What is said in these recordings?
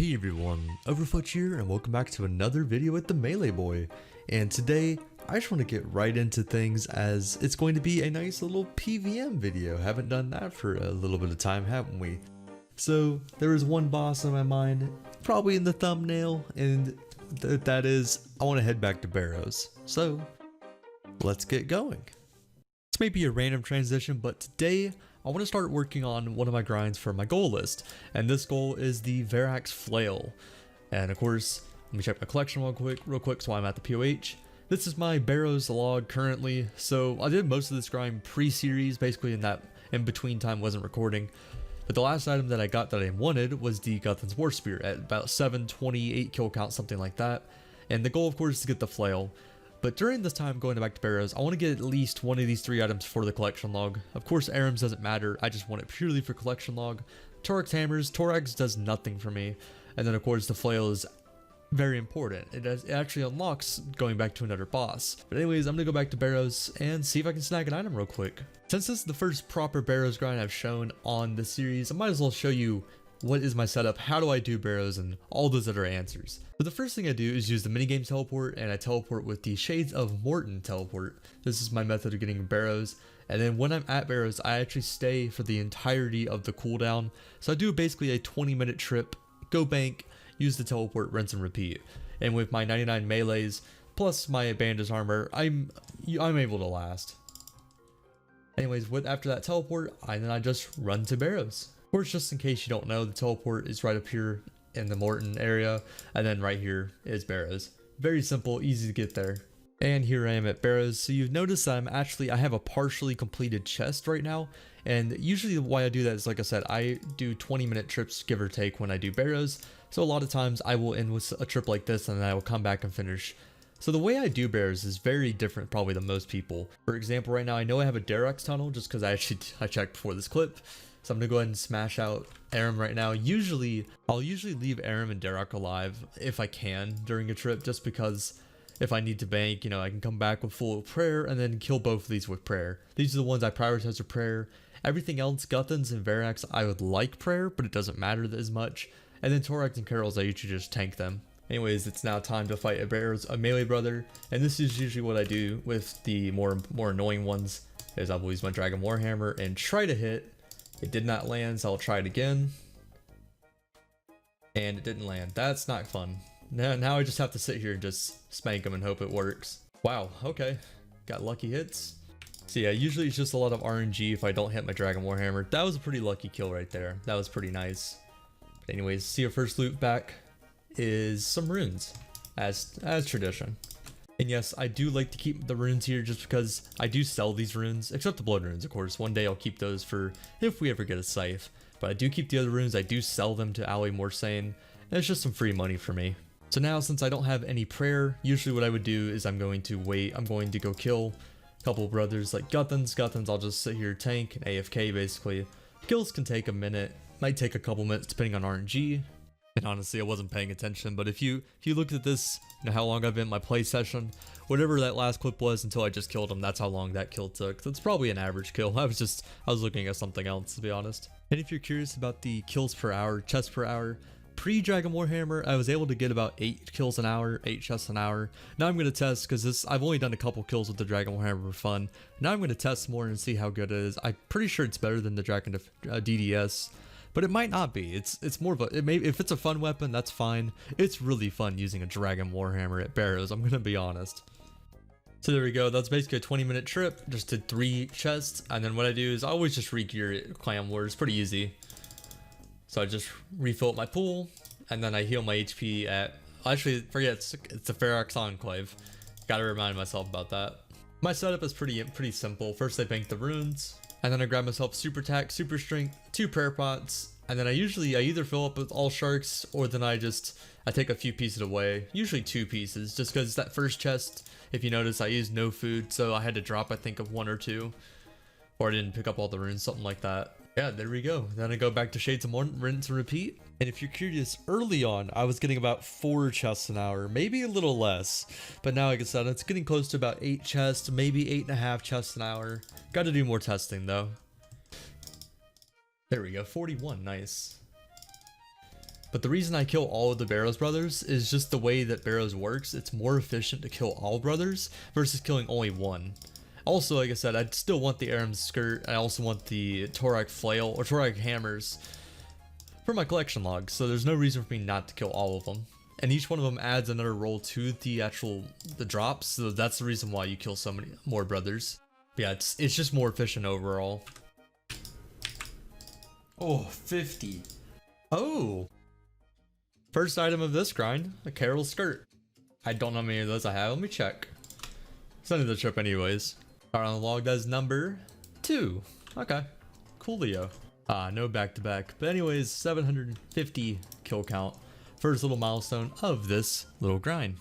Hey everyone, Overfletch here and welcome back to another video with the Melee Boy. And today, I just want to get right into things as it's going to be a nice little PVM video. Haven't done that for a little bit of time, haven't we? So, there is one boss on my mind, probably in the thumbnail, and that is, I want to head back to Barrows. So, let's get going. This may be a random transition, but today, I want to start working on one of my grinds for my goal list, and this goal is the Verac flail. And of course, let me check my collection real quick so I'm at the POH. This is my Barrows log currently, so I did most of this grind pre-series, basically in that in-between time wasn't recording. But the last item that I got that I wanted was the Dagannoth War Spear at about 728 kill count, something like that. And the goal of course is to get the flail. But during this time going back to Barrows, I want to get at least one of these 3 items for the collection log. Of course, Arams doesn't matter, I just want it purely for collection log. Torx hammers, Torx does nothing for me. And then of course the flail is very important. It actually unlocks going back to another boss. But anyways, I'm going to go back to Barrows and see if I can snag an item real quick. Since this is the first proper Barrows grind I've shown on the series, I might as well show you what is my setup, how do I do Barrows, and all those other answers. So the first thing I do is use the minigame teleport, and I teleport with the Shades of Morton teleport. This is my method of getting Barrows. And then when I'm at Barrows, I actually stay for the entirety of the cooldown. So I do basically a 20-minute trip, go bank, use the teleport, rinse and repeat. And with my 99 melees, plus my bandage armor, I'm able to last. Anyways, after that teleport, I just run to Barrows. Of course, just in case you don't know, the teleport is right up here in the Morton area, and then right here is Barrows. Very simple, easy to get there. And here I am at Barrows. So you've noticed that I have a partially completed chest right now, and usually why I do that is, like I said, I do 20-minute trips give or take when I do Barrows. So a lot of times I will end with a trip like this and then I will come back and finish. So the way I do Barrows is very different probably than most people. For example, right now I know I have a Verac tunnel just because I checked before this clip. So I'm gonna go ahead and smash out Aram right now. I'll usually leave Aram and Verac alive if I can during a trip, just because if I need to bank, I can come back with full prayer and then kill both of these with prayer. These are the ones I prioritize for prayer. Everything else, Guthans and Veracs, I would like prayer, but it doesn't matter as much. And then Torx and Carols, I usually just tank them. Anyways, it's now time to fight a melee brother, and this is usually what I do with the more annoying ones. Is I will use my Dragon Warhammer and try to hit. It did not land, so I'll try it again. And it didn't land. That's not fun. Now I just have to sit here and just spank them and hope it works. Wow, okay. Got lucky hits. So yeah, usually it's just a lot of RNG if I don't hit my Dragon Warhammer. That was a pretty lucky kill right there. That was pretty nice. But anyways, see our first loot back is some runes, as tradition. And yes, I do like to keep the runes here just because I do sell these runes, except the blood runes, of course. One day I'll keep those for if we ever get a scythe. But I do keep the other runes. I do sell them to Ali Morsane, and it's just some free money for me. So now, since I don't have any prayer, usually what I would do is I'm going to wait. I'm going to go kill a couple of brothers like Guthans. I'll just sit here, tank, and AFK basically. Kills can take a minute, might take a couple minutes depending on RNG. And honestly, I wasn't paying attention, but if you looked at this, how long I've been in my play session, whatever that last clip was until I just killed him, that's how long that kill took. That's probably an average kill. I was looking at something else, to be honest. And if you're curious about the kills per hour, chests per hour, pre-Dragon Warhammer, I was able to get about 8 kills an hour, 8 chests an hour. Now I'm going to test, because I've only done a couple kills with the Dragon Warhammer for fun. Now I'm going to test more and see how good it is. I'm pretty sure it's better than the Dragon DDS. But it might not be. It's more of a, if it's a fun weapon, that's fine. It's really fun using a Dragon Warhammer at Barrows, I'm gonna be honest. So there we go, that's basically a 20-minute trip, just did 3 chests, and then what I do is I always just re-gear it, Clan Wars, pretty easy. So I just refill up my pool, and then I heal my HP at, actually, forget, it's the Verac Enclave. Gotta remind myself about that. My setup is pretty simple. First I bank the runes, and then I grab myself super attack, super strength, 2 prayer pots, and then I either fill up with all sharks, or then I take a few pieces away, usually 2 pieces, just because that first chest, if you notice, I used no food, so I had to drop I think of 1 or 2, or I didn't pick up all the runes, something like that. Yeah, there we go. Then I go back to Shades of Morton, rinse and repeat. And if you're curious, early on, I was getting about 4 chests an hour, maybe a little less. But now, like I said, it's getting close to about 8 chests, maybe 8.5 chests an hour. Got to do more testing, though. There we go, 41, nice. But the reason I kill all of the Barrows brothers is just the way that Barrows works. It's more efficient to kill all brothers versus killing only one. Also, like I said, I still want the Aram skirt. I also want the Thorac flail or Thorac hammers for my collection log. So there's no reason for me not to kill all of them. And each one of them adds another roll to the drops. So that's the reason why you kill so many more brothers. But yeah, it's just more efficient overall. Oh, 50. Oh. First item of this grind, a Carol skirt. I don't know how many of those I have. Let me check. It's end of the trip anyways. Alright, on the log, that's number 2. Okay. Coolio. No back-to-back. But anyways, 750 kill count. First little milestone of this little grind.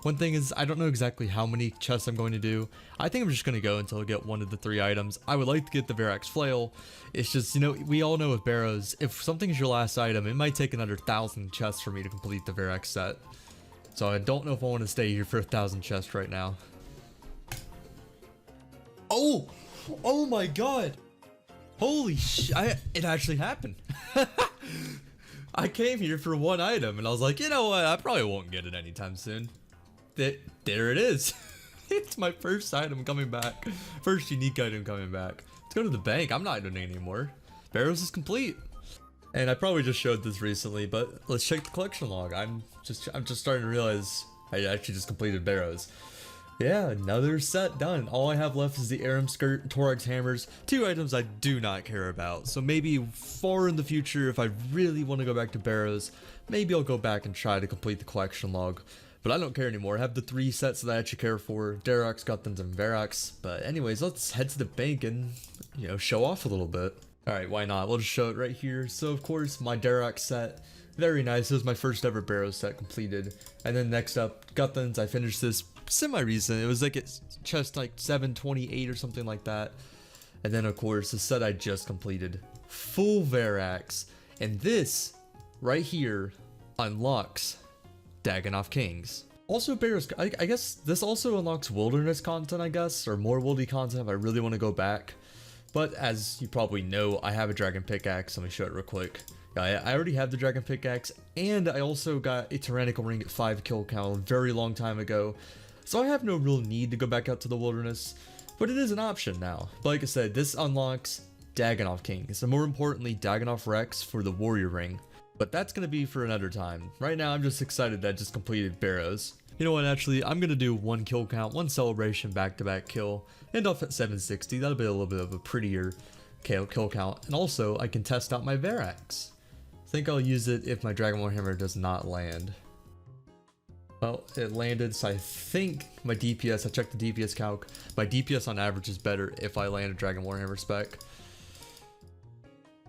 One thing is, I don't know exactly how many chests I'm going to do. I think I'm just going to go until I get one of the 3 items. I would like to get the Verac's flail. It's just, you know, we all know with Barrows, if something is your last item, it might take another 1,000 chests for me to complete the Verac set. So I don't know if I want to stay here for 1,000 chests right now. Oh! Oh my god! Holy shit, it actually happened. I came here for one item and I was like, you know what, I probably won't get it anytime soon. There it is. It's my first item coming back. First unique item coming back. Let's go to the bank. I'm not doing it anymore. Barrows is complete. And I probably just showed this recently, but let's check the collection log. I'm just starting to realize I actually just completed Barrows. Yeah, another set done. All I have left is the Aram skirt and Thorax hammers, 2 items I do not care about. So maybe far in the future, if I really want to go back to Barrows, maybe I'll go back and try to complete the collection log. But I don't care anymore. I have the 3 sets that I actually care for, Darox, Guthans, and Veracs. But anyways, let's head to the bank and, you know, show off a little bit. Alright, why not? We'll just show it right here. So of course, my Darox set, very nice. It was my first ever Barrows set completed. And then next up, Guthans. I finished this semi-recent. It was like it's chest like 728 or something like that. And then of course, the set I just completed, full Veracs. And this right here unlocks Dagannoth Kings. Also Barrows, I guess this also unlocks wilderness content, I guess, or more wildy content if I really want to go back. But as you probably know, I have a dragon pickaxe. Let me show it real quick. I already have the dragon pickaxe, and I also got a tyrannical ring at 5 kill count a very long time ago. So I have no real need to go back out to the wilderness, but it is an option now. But like I said, this unlocks Dagannoth Kings, and more importantly, Dagannoth Rex for the warrior ring. But that's going to be for another time. Right now, I'm just excited that I just completed Barrows. You know what, actually, I'm going to do 1 kill count, 1 celebration back-to-back kill, end off at 760. That'll be a little bit of a prettier kill count. And also, I can test out my Veracs. I think I'll use it if my Dragon Warhammer does not land. Well, it landed, so I think my DPS, I checked the DPS calc, my DPS on average is better if I land a Dragon Warhammer spec.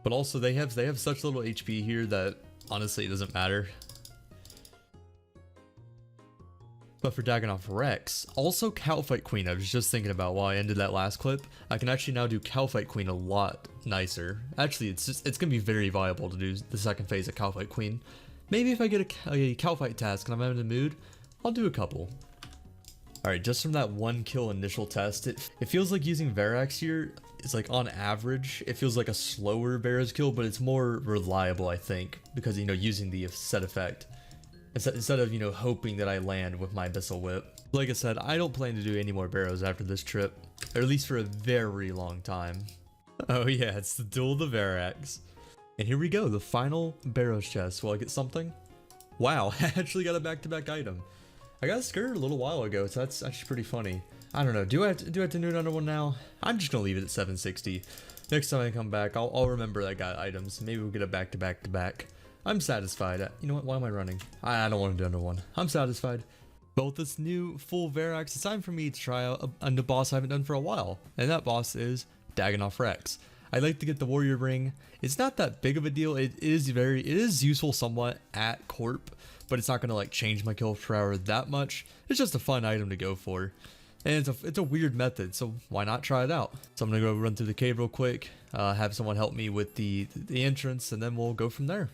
But also they have such little HP here that honestly it doesn't matter. But for Dagannoth Rex, also Cowfight Queen, I was just thinking about while I ended that last clip, I can actually now do Cowfight Queen a lot nicer. Actually, it's gonna be very viable to do the second phase of Cowfight Queen. Maybe if I get a Cowfight task and I'm in the mood, I'll do a couple. Alright, just from that 1 kill initial test, it feels like using Veracs here is like on average, it feels like a slower Barrows kill, but it's more reliable, I think, because, you know, using the set effect. Instead of, you know, hoping that I land with my Abyssal Whip. Like I said, I don't plan to do any more Barrows after this trip, or at least for a very long time. Oh yeah, it's the Duel of the Veracs. And here we go, the final Barrows chest. Will I get something? Wow, I actually got a back-to-back item. I got a skirt a little while ago, so that's actually pretty funny. I don't know, do I have to do another one now? I'm just gonna leave it at 760. Next time I come back, I'll remember I got items. Maybe we'll get a back-to-back-to-back. I'm satisfied. You know what, why am I running? I don't want to do another one. I'm satisfied. But with this new full Veracs, it's time for me to try out a new boss I haven't done for a while. And that boss is Dagannoth Rex. I'd like to get the warrior ring. It's not that big of a deal. It is useful somewhat at Corp, but it's not gonna like change my kill per hour that much. It's just a fun item to go for. And it's a weird method, so why not try it out? So I'm gonna go run through the cave real quick, have someone help me with the entrance, and then we'll go from there.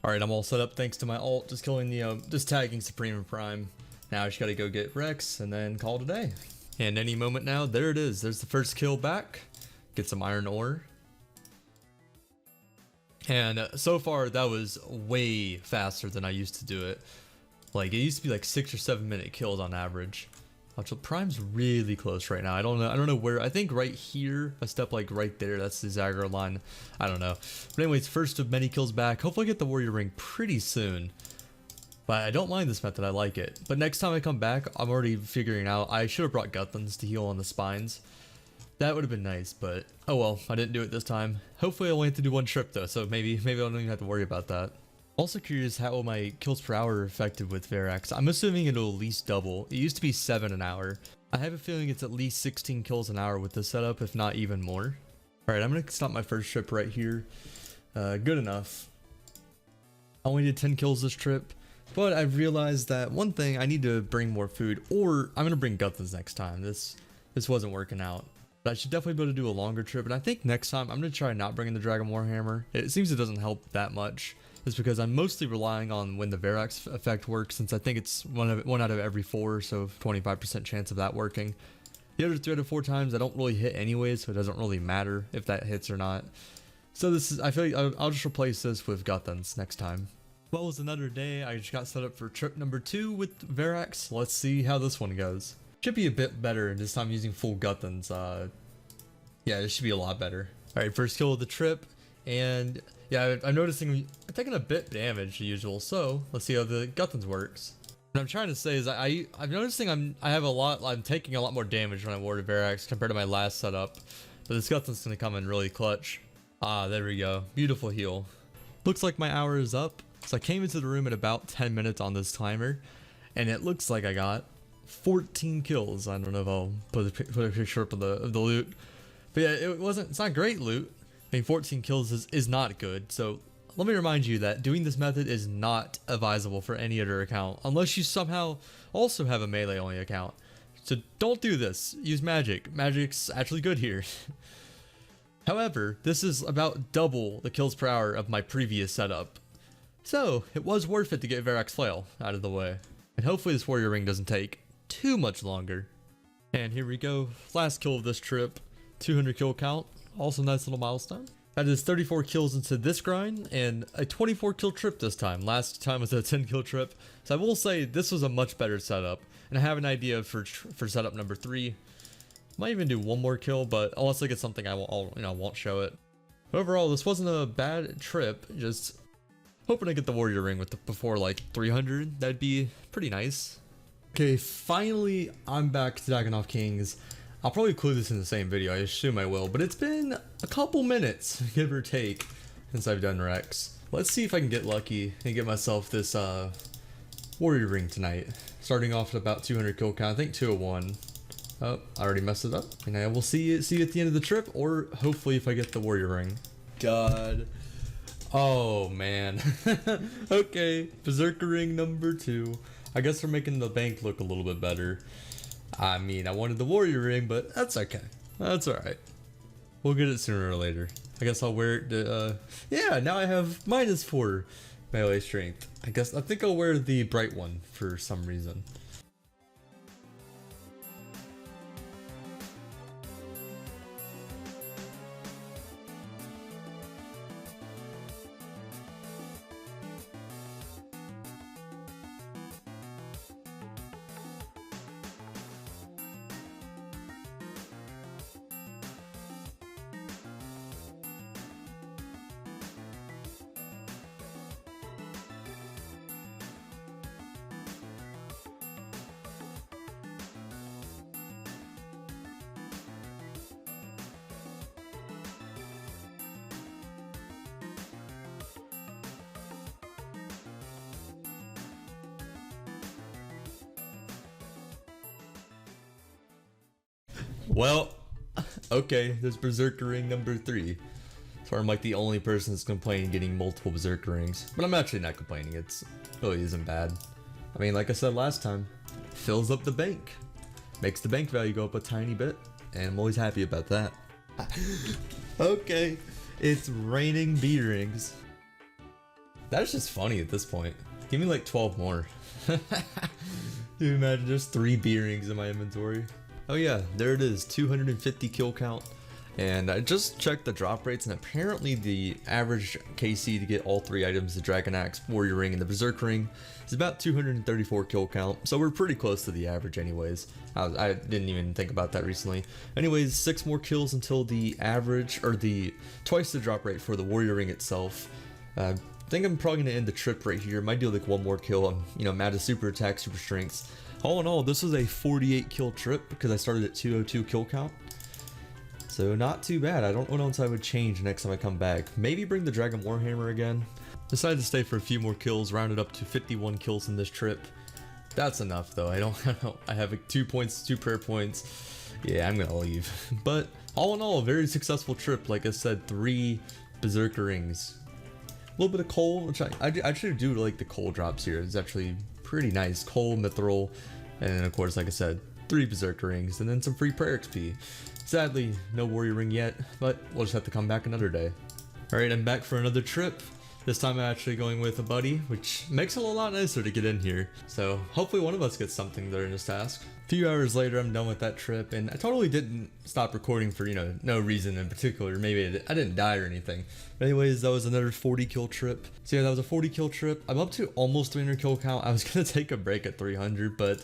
Alright, I'm all set up thanks to my ult, just killing the, just tagging Supreme and Prime. Now I just gotta go get Rex, and then call it a day. And any moment now, there it is. There's the first kill back. Get some iron ore. And so far that was way faster than I used to do it. Like it used to be like 6 or 7 minute kills on average. So Prime's really close right now. I don't know where. I think right here, a step like right there, that's the Zagor line. I don't know. But anyways, first of many kills back. Hopefully I get the Warrior Ring pretty soon. But I don't mind this method, I like it. But next time I come back, I'm already figuring out, I should have brought Guthans to heal on the spines. That would have been nice, but oh well, I didn't do it this time. Hopefully I only have to do one trip though, so maybe I don't even have to worry about that. Also curious how my kills per hour are affected with Verac. I'm assuming it'll at least double. It used to be 7 an hour. I have a feeling it's at least 16 kills an hour with this setup, if not even more. Alright, I'm gonna stop my first trip right here. Good enough. I only did 10 kills this trip, but I've realized that one thing, I need to bring more food, or I'm gonna bring Guthans next time. This wasn't working out. But I should definitely be able to do a longer trip, and I think next time I'm gonna try not bringing the Dragon Warhammer. It seems it doesn't help that much. It's because I'm mostly relying on when the Verac effect works, since I think it's one out of every 4, so 25% chance of that working. The other 3 out of 4 times I don't really hit anyway, so it doesn't really matter if that hits or not. So I feel like I'll just replace this with Guthans next time. Well, it was another day. I just got set up for trip number 2 with Verac. Let's see how this one goes. Should be a bit better this time using full Guthans. Yeah, it should be a lot better. Alright, first kill of the trip. And yeah, I'm noticing I'm taking a bit damage to usual, so let's see how the Guthans works. What I'm trying to say is I'm noticing I'm taking a lot more damage when I warded Verac compared to my last setup. But this Guthans gonna come in really clutch. Ah, there we go. Beautiful heal. Looks like my hour is up. So I came into the room at about 10 minutes on this timer, and it looks like I got 14 kills. I don't know if I'll put a picture up of the loot. But yeah, it's not great loot. I mean, 14 kills is not good. So let me remind you that doing this method is not advisable for any other account, unless you somehow also have a melee only account. So don't do this. Use magic. Magic's actually good here. However, this is about double the kills per hour of my previous setup. So it was worth it to get Verac's flail out of the way. And hopefully this Warrior Ring doesn't take too much longer. And here we go. Last kill of this trip. 200 kill count. Also nice little milestone. That is 34 kills into this grind and a 24 kill trip this time. Last time was a 10 kill trip. So I will say this was a much better setup. And I have an idea for setup number 3. Might even do one more kill, but unless I get something I won't show it. But overall, this wasn't a bad trip. Just hoping to get the Warrior Ring before like 300. That'd be pretty nice. Okay, finally I'm back to Dagannoth Kings. I'll probably include this in the same video, I assume I will, but it's been a couple minutes, give or take, since I've done Rex. Let's see if I can get lucky and get myself this Warrior Ring tonight. Starting off at about 200 kill count, I think 201. Oh, I already messed it up. And I will see you at the end of the trip, or hopefully if I get the Warrior Ring. God. Oh man. Okay, Berserker Ring number 2. I guess we're making the bank look a little bit better. I mean, I wanted the Warrior Ring, but that's okay. That's alright. We'll get it sooner or later. I guess I'll wear it to, yeah, now I have -4 melee strength. I think I'll wear the bright one for some reason. Well, okay, there's Berserker Ring number 3. So I'm like the only person that's complaining getting multiple Berserker Rings. But I'm actually not complaining, it really isn't bad. I mean, like I said last time, fills up the bank. Makes the bank value go up a tiny bit, and I'm always happy about that. Okay, it's raining B rings. That's just funny at this point. Give me like 12 more. Dude, imagine there's 3 B rings in my inventory. Oh yeah, there it is, 250 kill count. And I just checked the drop rates, and apparently the average KC to get all 3 items, the Dragon Axe, Warrior Ring, and the Berserk Ring, is about 234 kill count, so we're pretty close to the average anyways. I didn't even think about that recently. Anyways, 6 more kills until the average, or the twice the drop rate for the Warrior Ring itself. I think I'm probably going to end the trip right here. Might do like 1 more kill on, you know, mad as super attack, super strengths. All in all, this was a 48 kill trip because I started at 202 kill count. So not too bad. I don't know what else I would change next time I come back. Maybe bring the Dragon Warhammer again. Decided to stay for a few more kills, rounded up to 51 kills in this trip. That's enough though. I have 2 points, 2 prayer points. Yeah, I'm gonna leave. But all in all, a very successful trip. Like I said, 3 Berserker Rings. A little bit of coal, which I actually do like the coal drops here. It's actually pretty nice. Coal, mithril, and then of course, like I said, 3 Berserker Rings, and then some free prayer XP. Sadly, no Warrior Ring yet, but we'll just have to come back another day. Alright, I'm back for another trip. This time I'm actually going with a buddy, which makes it a lot nicer to get in here. So hopefully one of us gets something during this task. A few hours later, I'm done with that trip, and I totally didn't stop recording for, you know, no reason in particular. Maybe I didn't die or anything. But anyways, that was another 40 kill trip. So yeah, that was a 40 kill trip. I'm up to almost 300 kill count. I was gonna take a break at 300, but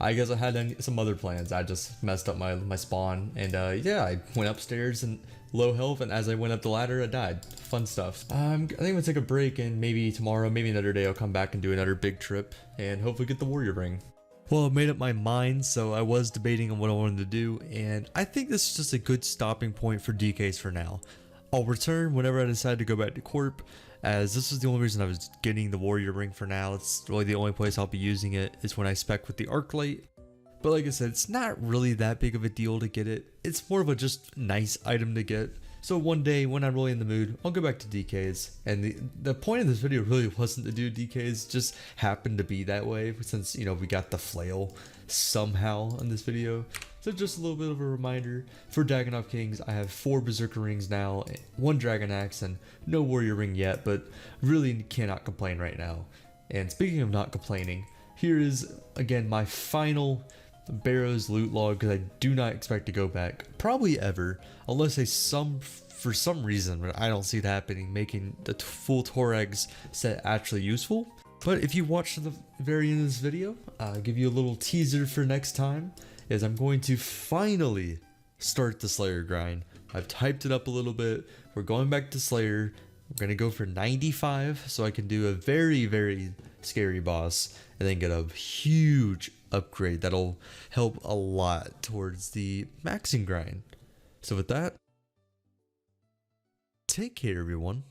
I guess I had some other plans. I just messed up my spawn, and yeah, I went upstairs and low health, and as I went up the ladder, I died. Fun stuff. I think I'm gonna take a break, and maybe tomorrow, maybe another day, I'll come back and do another big trip, and hopefully get the Warrior Ring. Well, I made up my mind, so I was debating on what I wanted to do, and I think this is just a good stopping point for DKs for now. I'll return whenever I decide to go back to Corp, as this is the only reason I was getting the Warrior Ring for now. It's really the only place I'll be using it is when I spec with the Arc Light. But like I said, it's not really that big of a deal to get it. It's more of a just nice item to get. So one day when I'm really in the mood, I'll go back to DKs. And the point of this video really wasn't to do DKs, just happened to be that way since, you know, we got the flail somehow in this video. So just a little bit of a reminder, for Dagannoth Kings, I have 4 Berserker Rings now, 1 Dragon Axe, and no Warrior Ring yet, but really cannot complain right now. And speaking of not complaining, here is, again, my final Barrows loot log, because I do not expect to go back, probably ever, unless they for some reason, but I don't see it happening, making the full Torag's set actually useful. But if you watch to the very end of this video, I'll give you a little teaser for next time, is I'm going to finally start the Slayer grind. I've typed it up a little bit. We're going back to Slayer. We're going to go for 95, so I can do a very, very scary boss, and then get a huge upgrade that'll help a lot towards the maxing grind. So with that, take care everyone.